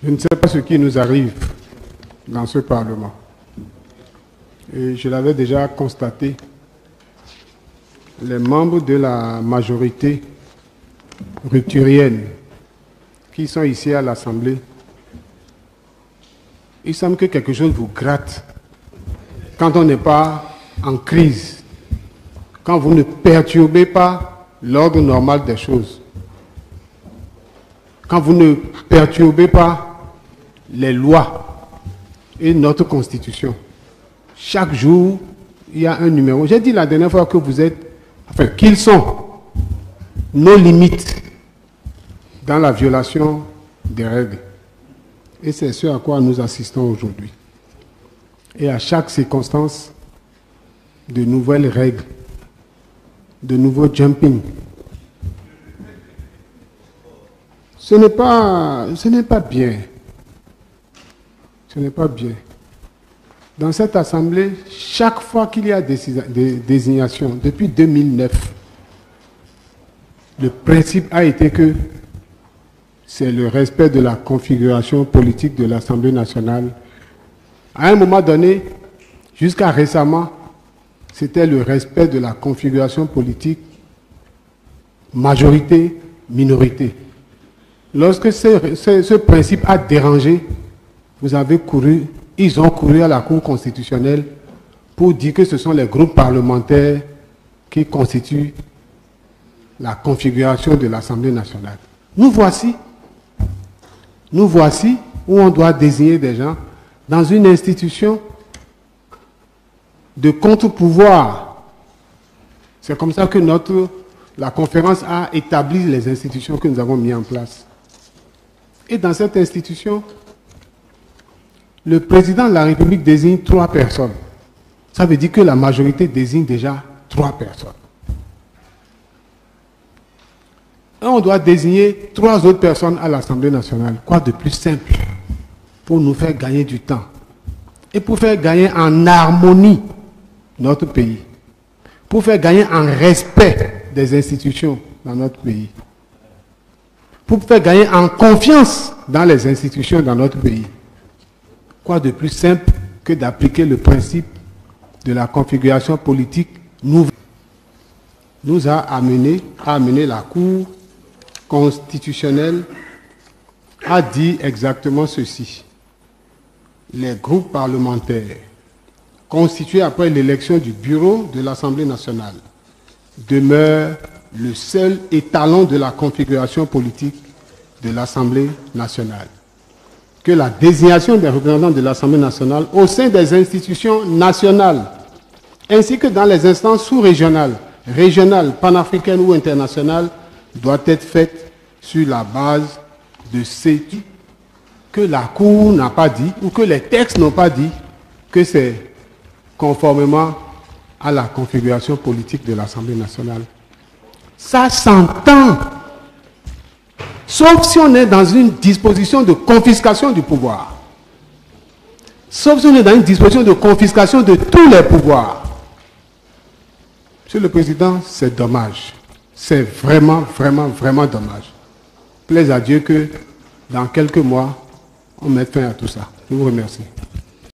Je ne sais pas ce qui nous arrive dans ce Parlement. Et je l'avais déjà constaté. Les membres de la majorité rupturienne qui sont ici à l'Assemblée, il semble que quelque chose vous gratte quand on n'est pas en crise, quand vous ne perturbez pas l'ordre normal des choses, quand vous ne perturbez pas les lois et notre Constitution. Chaque jour, il y a un numéro. J'ai dit la dernière fois que vous êtes, enfin, qu'ils sont nos limites dans la violation des règles. Et c'est ce à quoi nous assistons aujourd'hui. Et à chaque circonstance, de nouvelles règles, de nouveaux jumping. Ce n'est pas bien. Ce n'est pas bien. Dans cette Assemblée, chaque fois qu'il y a des désignations, depuis 2009, le principe a été que c'est le respect de la configuration politique de l'Assemblée nationale. À un moment donné, jusqu'à récemment, c'était le respect de la configuration politique majorité-minorité. Lorsque ce principe a dérangé, ils ont couru à la Cour constitutionnelle pour dire que ce sont les groupes parlementaires qui constituent la configuration de l'Assemblée nationale. Nous voici où on doit désigner des gens dans une institution de contre-pouvoir. C'est comme ça que la conférence a établi les institutions que nous avons mises en place. Et dans cette institution, le président de la République désigne 3 personnes. Ça veut dire que la majorité désigne déjà 3 personnes. Et on doit désigner 3 autres personnes à l'Assemblée nationale. Quoi de plus simple pour nous faire gagner du temps et pour faire gagner en harmonie notre pays, pour faire gagner en respect des institutions dans notre pays, pour faire gagner en confiance dans les institutions dans notre pays. Quoi de plus simple que d'appliquer le principe de la configuration politique nouvelle nous a amené la Cour constitutionnelle a dit exactement ceci. Les groupes parlementaires constitués après l'élection du bureau de l'Assemblée nationale demeurent le seul étalon de la configuration politique de l'Assemblée nationale. Que la désignation des représentants de l'Assemblée nationale au sein des institutions nationales, ainsi que dans les instances sous-régionales, régionales, panafricaines ou internationales, doit être faite sur la base de ce que la Cour n'a pas dit, ou que les textes n'ont pas dit, que c'est conformément à la configuration politique de l'Assemblée nationale. Ça s'entend. Sauf si on est dans une disposition de confiscation du pouvoir. Sauf si on est dans une disposition de confiscation de tous les pouvoirs. Monsieur le Président, c'est dommage. C'est vraiment, vraiment, vraiment dommage. Plaise à Dieu que dans quelques mois, on mette fin à tout ça. Je vous remercie.